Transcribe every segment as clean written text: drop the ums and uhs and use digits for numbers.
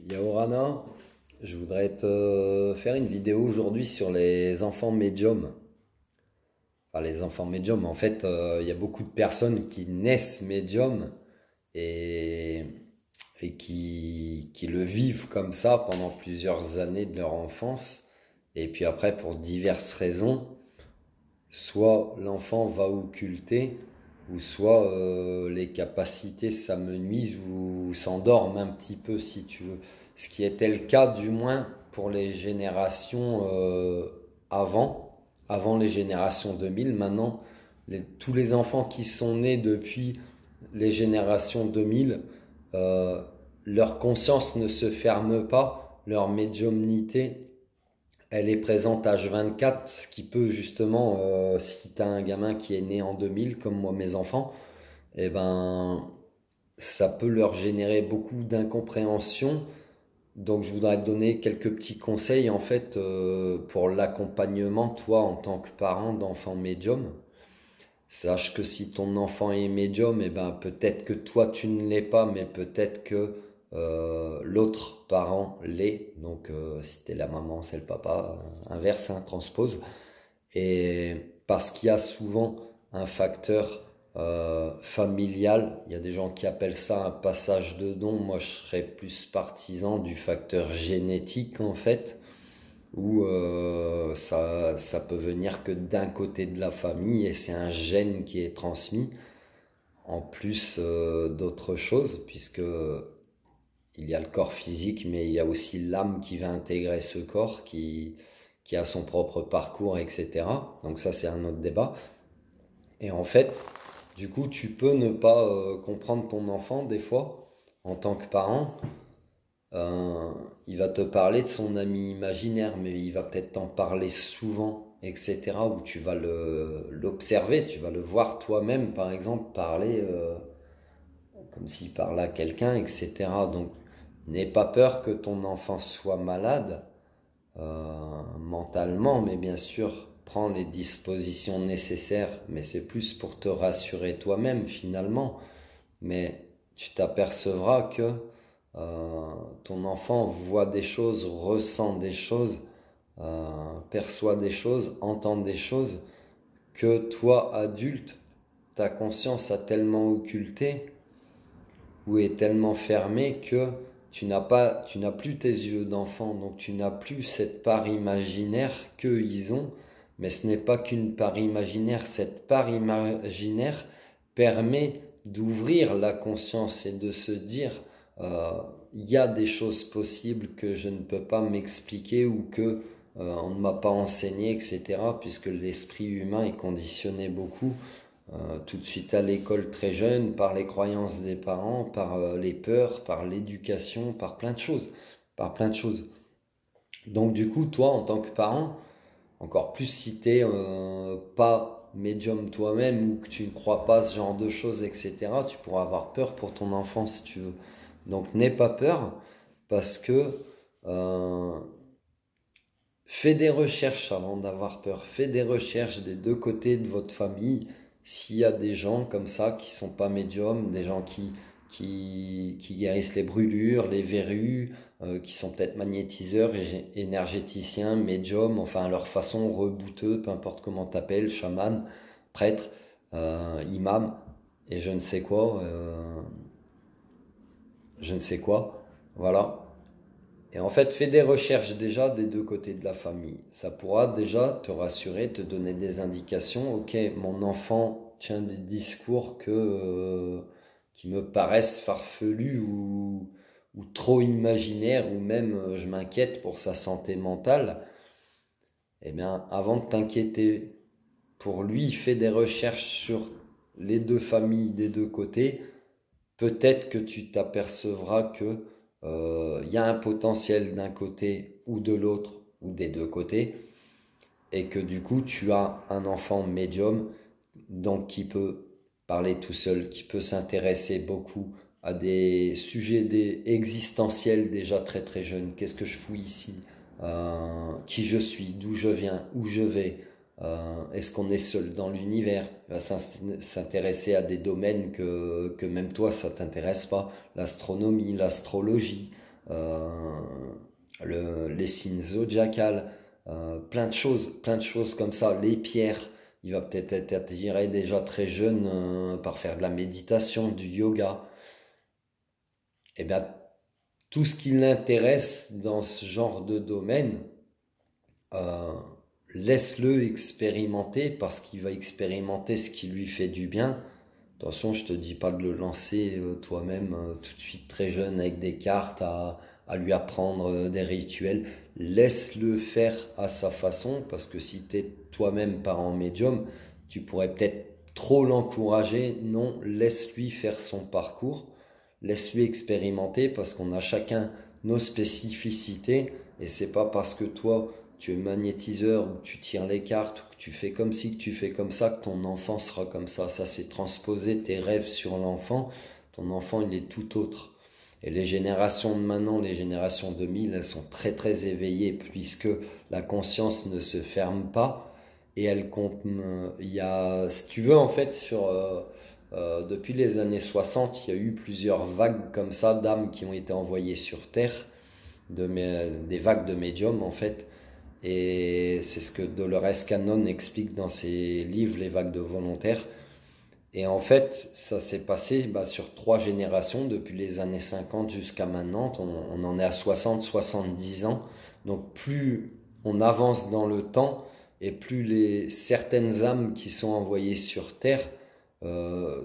Yaorana, je voudrais te faire une vidéo aujourd'hui sur les enfants médiums. Enfin, les enfants médiums, en fait, il y a beaucoup de personnes qui naissent médiums et, et qui le vivent comme ça pendant plusieurs années de leur enfance. Et puis après, pour diverses raisons, soit l'enfant va occulter, ou soit les capacités s'amenuisent ou s'endorment un petit peu si tu veux. Ce qui était le cas du moins pour les générations avant les générations 2000. Maintenant, tous les enfants qui sont nés depuis les générations 2000, euh, leur conscience ne se ferme pas, leur médiumnité elle est présente H24, ce qui peut justement, si tu as un gamin qui est né en 2000, comme moi mes enfants, eh ben, ça peut leur générer beaucoup d'incompréhension. Donc je voudrais te donner quelques petits conseils en fait pour l'accompagnement, toi en tant que parent d'enfant médium. Sache que si ton enfant est médium, eh ben, peut-être que toi tu ne l'es pas, mais peut-être que l'autre parent l'est. Donc si t'es la maman, c'est le papa, inverse, hein, transpose. Et parce qu'il y a souvent un facteur familial, il y a des gens qui appellent ça un passage de don. Moi je serais plus partisan du facteur génétique en fait où ça peut venir que d'un côté de la famille et c'est un gène qui est transmis en plus d'autres choses puisque il y a le corps physique mais il y a aussi l'âme qui va intégrer ce corps qui a son propre parcours, etc. Donc ça c'est un autre débat. Et en fait, du coup, tu peux ne pas comprendre ton enfant des fois en tant que parent. Euh, il va te parler de son ami imaginaire, mais il va peut-être t'en parler souvent, etc. Où tu vas l'observer, tu vas le voir toi-même, par exemple, parler comme s'il parlait à quelqu'un, etc. Donc, n'aie pas peur que ton enfant soit malade mentalement, mais bien sûr, prends les dispositions nécessaires, mais c'est plus pour te rassurer toi-même finalement. Mais tu t'apercevras que ton enfant voit des choses, ressent des choses, perçoit des choses, entend des choses que toi, adulte, ta conscience a tellement occulté ou est tellement fermée que tu n'as plus tes yeux d'enfant, donc tu n'as plus cette part imaginaire qu'ils ont, mais ce n'est pas qu'une part imaginaire, cette part imaginaire permet d'ouvrir la conscience et de se dire euh, il y a des choses possibles que je ne peux pas m'expliquer ou que on ne m'a pas enseigné, etc. Puisque l'esprit humain est conditionné beaucoup tout de suite à l'école très jeune, par les croyances des parents, par les peurs, par l'éducation, par plein de choses, par plein de choses. Donc du coup, toi, en tant que parent, encore plus si t'es pas médium toi-même ou que tu ne crois pas ce genre de choses, etc., tu pourras avoir peur pour ton enfant si tu veux. Donc n'aie pas peur parce que euh, fais des recherches avant d'avoir peur. Fais des recherches des deux côtés de votre famille. S'il y a des gens comme ça qui sont pas médiums, des gens qui guérissent les brûlures, les verrues, qui sont peut-être magnétiseurs, énergéticiens, médiums, enfin leur façon, rebouteux, peu importe comment t'appelles, chaman, prêtre, imam, et je ne sais quoi, voilà. Et en fait, fais des recherches déjà des deux côtés de la famille. Ça pourra déjà te rassurer, te donner des indications. Ok, mon enfant tient des discours qui me paraissent farfelus ou trop imaginaires, ou même je m'inquiète pour sa santé mentale. Eh bien, avant de t'inquiéter pour lui, fais des recherches sur les deux familles des deux côtés. Peut-être que tu t'apercevras que il y a un potentiel d'un côté ou de l'autre ou des deux côtés et que du coup tu as un enfant médium donc qui peut parler tout seul, qui peut s'intéresser beaucoup à des sujets existentiels déjà très très jeunes. Qu'est-ce que je fous ici? Qui je suis? D'où je viens? Où je vais? Est-ce qu'on est seul dans l'univers? Il va s'intéresser à des domaines que même toi ça t'intéresse pas. L'astronomie, l'astrologie, euh, les signes zodiacales, plein de choses comme ça, les pierres. Il va peut-être être attiré déjà très jeune par faire de la méditation, du yoga. Et bien, tout ce qui l'intéresse dans ce genre de domaine, euh, laisse-le expérimenter parce qu'il va expérimenter ce qui lui fait du bien. Attention, je te dis pas de le lancer toi-même tout de suite très jeune avec des cartes à lui apprendre des rituels. Laisse-le faire à sa façon parce que si tu es toi-même parent médium, tu pourrais peut-être trop l'encourager. Non, laisse-lui faire son parcours. Laisse-lui expérimenter parce qu'on a chacun nos spécificités et c'est pas parce que toi tu es magnétiseur ou tu tires les cartes ou que tu fais comme ci, que tu fais comme ça, que ton enfant sera comme ça. Ça, c'est transposer tes rêves sur l'enfant. Ton enfant, il est tout autre. Et les générations de maintenant, les générations 2000, elles sont très très éveillées puisque la conscience ne se ferme pas et elle compte. Il y a, si tu veux, en fait, depuis les années 60, il y a eu plusieurs vagues comme ça d'âmes qui ont été envoyées sur Terre, des vagues de médiums en fait. Et c'est ce que Dolores Cannon explique dans ses livres, Les vagues de volontaires. Et en fait, ça s'est passé sur 3 générations, depuis les années 50 jusqu'à maintenant. On en est à 60, 70 ans. Donc plus on avance dans le temps et plus certaines âmes qui sont envoyées sur Terre euh,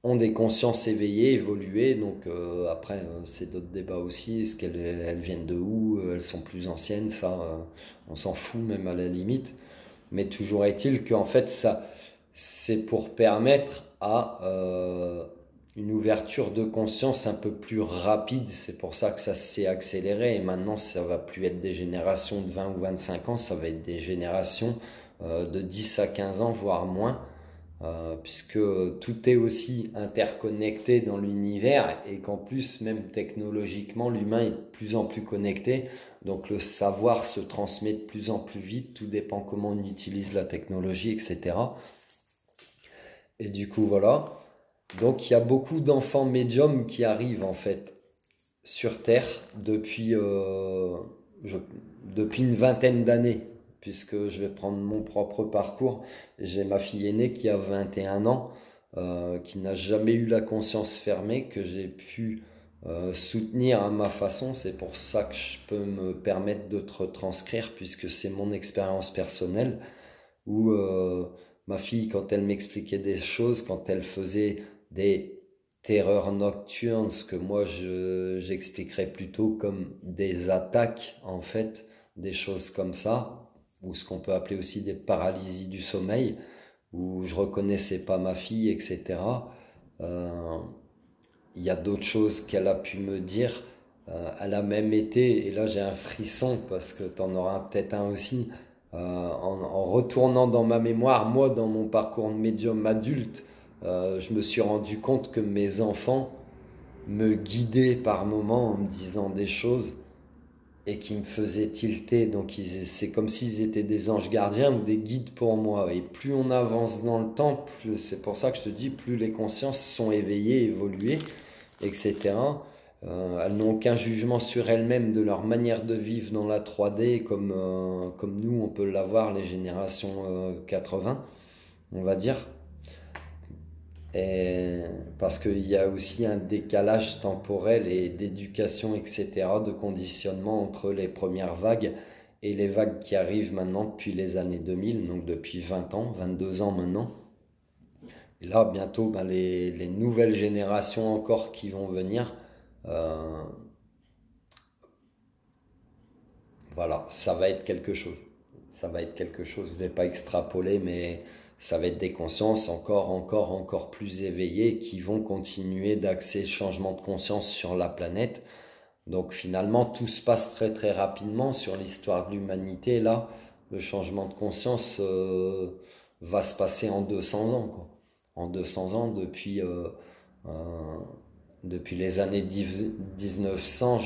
ont des consciences éveillées, évoluées. Donc après, c'est d'autres débats aussi. Est-ce qu'elles viennent de où? Elles sont plus anciennes? Ça, on s'en fout même à la limite. Mais toujours est-il qu'en fait, ça, c'est pour permettre à une ouverture de conscience un peu plus rapide. C'est pour ça que ça s'est accéléré. Et maintenant, ça va plus être des générations de 20 ou 25 ans. Ça va être des générations de 10 à 15 ans, voire moins. Puisque tout est aussi interconnecté dans l'univers et qu'en plus, même technologiquement, l'humain est de plus en plus connecté. Donc le savoir se transmet de plus en plus vite, tout dépend comment on utilise la technologie, etc. Et du coup, voilà. Donc il y a beaucoup d'enfants médiums qui arrivent en fait sur Terre depuis une vingtaine d'années, puisque je vais prendre mon propre parcours. J'ai ma fille aînée qui a 21 ans, qui n'a jamais eu la conscience fermée, que j'ai pu soutenir à ma façon. C'est pour ça que je peux me permettre de te retranscrire, puisque c'est mon expérience personnelle, où ma fille, quand elle m'expliquait des choses, quand elle faisait des terreurs nocturnes, ce que moi j'expliquerais plutôt comme des attaques en fait, des choses comme ça, ou ce qu'on peut appeler aussi des paralysies du sommeil, où je reconnaissais pas ma fille, etc. Euh, il y a d'autres choses qu'elle a pu me dire. Elle a même été, et là j'ai un frisson parce que tu en auras peut-être un aussi, en retournant dans ma mémoire, moi dans mon parcours de médium adulte, je me suis rendu compte que mes enfants me guidaient par moments en me disant des choses et qui me faisaient tilter. Donc c'est comme s'ils étaient des anges gardiens ou des guides pour moi. Et plus on avance dans le temps, c'est pour ça que je te dis, plus les consciences sont éveillées, évoluées, etc. Elles n'ont aucun jugement sur elles-mêmes de leur manière de vivre dans la 3D comme nous on peut l'avoir les générations 80, on va dire. Et parce qu'il y a aussi un décalage temporel et d'éducation, etc., de conditionnement entre les premières vagues et les vagues qui arrivent maintenant depuis les années 2000, donc depuis 20 ans, 22 ans maintenant. Et là, bientôt, les nouvelles générations encore qui vont venir, euh, voilà, ça va être quelque chose. Ça va être quelque chose, je ne vais pas extrapoler, mais ça va être des consciences encore plus éveillées qui vont continuer d'axer le changement de conscience sur la planète. Donc finalement, tout se passe très très rapidement sur l'histoire de l'humanité. Là, le changement de conscience va se passer en 200 ans, quoi. En 200 ans, euh, depuis les années 1900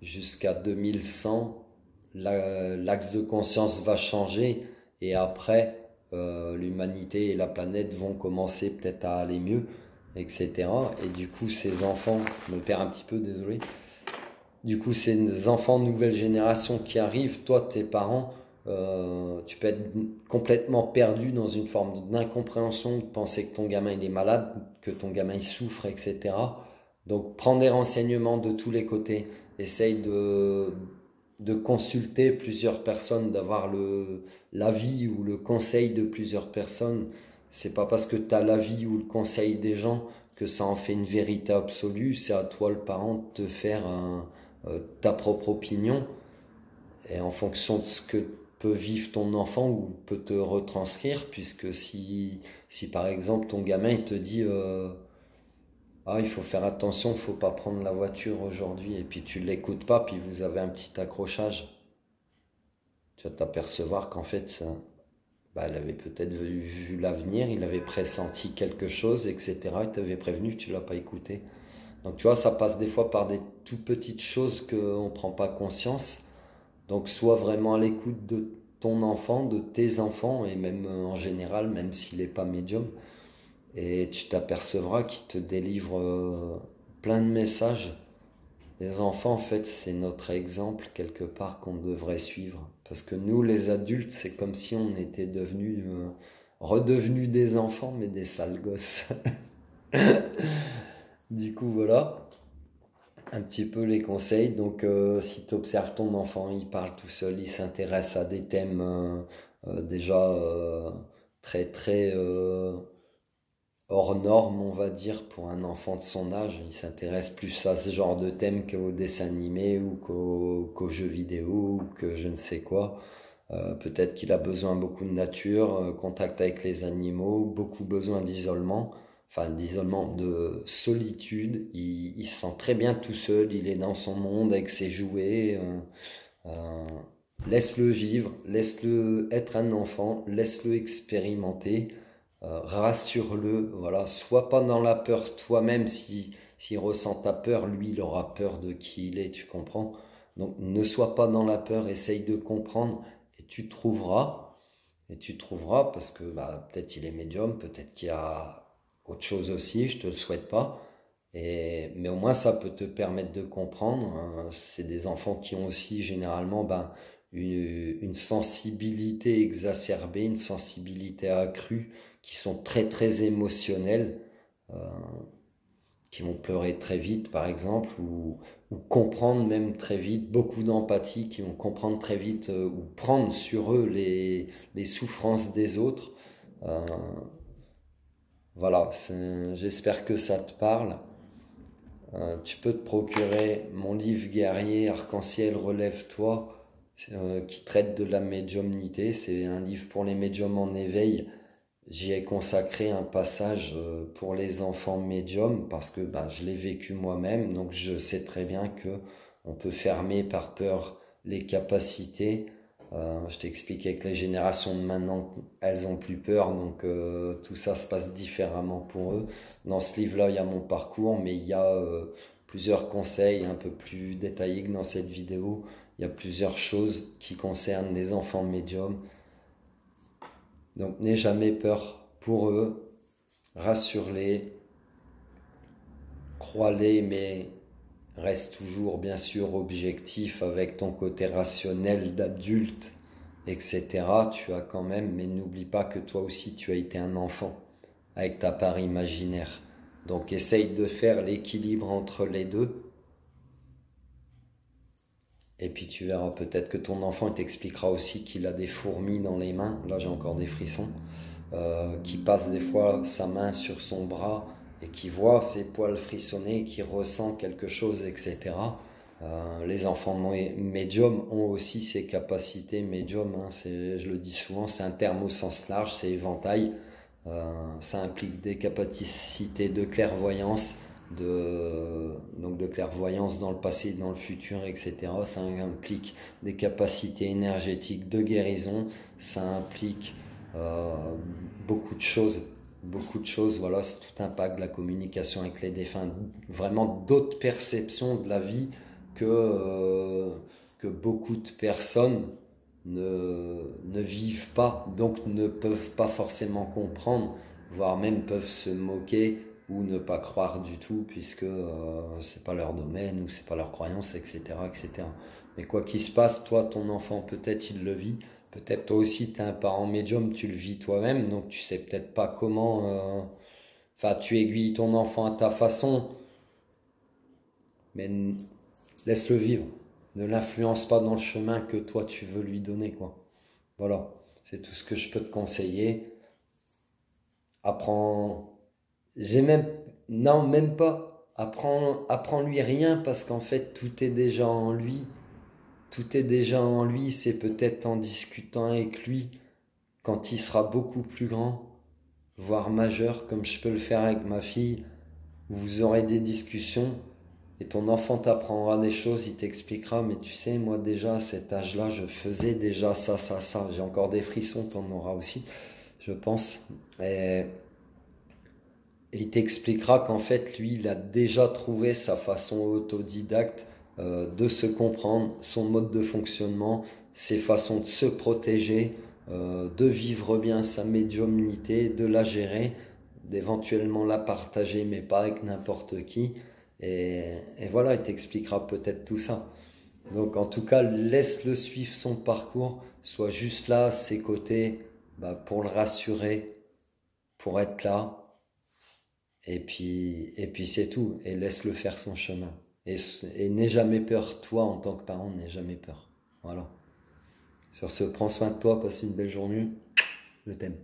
jusqu'à 2100, l'axe de conscience va changer et après, l'humanité et la planète vont commencer peut-être à aller mieux, etc. Et du coup, ces enfants, je me perds un petit peu, désolé, Du coup, c'est des enfants de nouvelle génération qui arrivent. Toi, tes parents, tu peux être complètement perdu dans une forme d'incompréhension, de penser que ton gamin il est malade, que ton gamin il souffre, etc. Donc, prends des renseignements de tous les côtés. Essaye de consulter plusieurs personnes, d'avoir l'avis ou le conseil de plusieurs personnes. C'est pas parce que tu as l'avis ou le conseil des gens que ça en fait une vérité absolue. C'est à toi, le parent, de te faire ta propre opinion. Et en fonction de ce que peut vivre ton enfant ou peut te retranscrire, puisque si par exemple ton gamin il te dit ah, il faut faire attention, il faut pas prendre la voiture aujourd'hui, et puis tu l'écoutes pas, puis vous avez un petit accrochage, tu vas t'apercevoir qu'en fait, bah, il avait peut-être vu l'avenir, il avait pressenti quelque chose, etc. Il t'avait prévenu, tu l'as pas écouté. Donc tu vois, ça passe des fois par des tout petites choses qu'on ne prend pas conscience. Donc sois vraiment à l'écoute de ton enfant, de tes enfants, et même en général, même s'il n'est pas médium. Et tu t'apercevras qu'il te délivre plein de messages. Les enfants, en fait, c'est notre exemple quelque part qu'on devrait suivre. Parce que nous, les adultes, c'est comme si on était devenus, redevenus des enfants, mais des sales gosses. Du coup, voilà un petit peu les conseils. Donc, si tu observes ton enfant, il parle tout seul, il s'intéresse à des thèmes déjà très, très hors normes, on va dire, pour un enfant de son âge. Il s'intéresse plus à ce genre de thèmes qu'aux dessins animés ou qu'aux jeux vidéo ou que je ne sais quoi. Peut-être qu'il a besoin beaucoup de nature, contact avec les animaux, beaucoup besoin d'isolement, enfin d'isolement, de solitude. Il se sent très bien tout seul, il est dans son monde avec ses jouets. Euh, laisse-le vivre, laisse-le être un enfant, laisse-le expérimenter, rassure-le. Voilà, sois pas dans la peur toi-même. S'il ressent ta peur, lui, il aura peur de qui il est, tu comprends? Donc ne sois pas dans la peur, essaye de comprendre et tu trouveras parce que bah, peut-être il est médium, peut-être qu'il y a autre chose aussi, je te le souhaite pas. Mais au moins ça peut te permettre de comprendre, hein. C'est des enfants qui ont aussi généralement ben, une sensibilité exacerbée, une sensibilité accrue, qui sont très très émotionnels, euh, qui vont pleurer très vite par exemple, ou comprendre même très vite, beaucoup d'empathie, qui vont comprendre très vite ou prendre sur eux les souffrances des autres. Euh, voilà, j'espère que ça te parle. Tu peux te procurer mon livre guerrier Arc-en-ciel relève-toi qui traite de la médiumnité. C'est un livre pour les médiums en éveil. J'y ai consacré un passage pour les enfants médiums parce que bah, je l'ai vécu moi-même, donc je sais très bien que on peut fermer par peur les capacités. Je t'expliquais que les générations de maintenant, elles ont plus peur, donc tout ça se passe différemment pour eux. Dans ce livre-là, il y a mon parcours, mais il y a plusieurs conseils un peu plus détaillés que dans cette vidéo. Il y a plusieurs choses qui concernent les enfants médiums. Donc n'aie jamais peur pour eux, rassure-les, crois-les, mais reste toujours bien sûr objectif avec ton côté rationnel d'adulte, etc. Tu as quand même, mais n'oublie pas que toi aussi tu as été un enfant avec ta part imaginaire. Donc essaye de faire l'équilibre entre les deux. Et puis tu verras peut-être que ton enfant t'expliquera aussi qu'il a des fourmis dans les mains. Là j'ai encore des frissons. Qui passe des fois sa main sur son bras et qui voit ses poils frissonner, qui ressent quelque chose, etc. Les enfants médiums ont aussi ces capacités médium, hein, je le dis souvent, c'est un terme au sens large, c'est éventail. Ça implique des capacités de clairvoyance, donc de clairvoyance dans le passé, dans le futur, etc. Ça implique des capacités énergétiques de guérison, ça implique euh, beaucoup de choses, voilà, c'est tout un pack, de la communication avec les défunts, vraiment d'autres perceptions de la vie que beaucoup de personnes ne vivent pas, donc ne peuvent pas forcément comprendre, voire même peuvent se moquer ou ne pas croire du tout puisque c'est pas leur domaine ou c'est pas leur croyance, etc., etc. Mais quoi qu'il se passe, toi, ton enfant, peut-être il le vit, peut-être toi aussi, tu es un parent médium, tu le vis toi-même, donc tu sais peut-être pas comment. Enfin, tu aiguilles ton enfant à ta façon, mais laisse-le vivre. Ne l'influence pas dans le chemin que toi tu veux lui donner, quoi. Voilà, c'est tout ce que je peux te conseiller. Apprends. J'ai même. Non, même pas. Apprends-lui rien parce qu'en fait, tout est déjà en lui. Tout est déjà en lui. C'est peut-être en discutant avec lui quand il sera beaucoup plus grand, voire majeur, comme je peux le faire avec ma fille. Vous aurez des discussions et ton enfant t'apprendra des choses, il t'expliquera, mais tu sais, moi déjà à cet âge-là, je faisais déjà ça, ça, ça. J'ai encore des frissons, t'en auras aussi, je pense. Et il t'expliquera qu'en fait, lui, il a déjà trouvé sa façon autodidacte de se comprendre, son mode de fonctionnement, ses façons de se protéger, de vivre bien sa médiumnité, de la gérer, d'éventuellement la partager, mais pas avec n'importe qui. Et voilà, il t'expliquera peut-être tout ça. Donc en tout cas, laisse-le suivre son parcours, sois juste là à ses côtés pour le rassurer, pour être là. Et puis c'est tout. Et laisse-le faire son chemin. Et n'aie jamais peur, toi en tant que parent, n'aie jamais peur. Voilà. Sur ce, prends soin de toi, passe une belle journée. Je t'aime.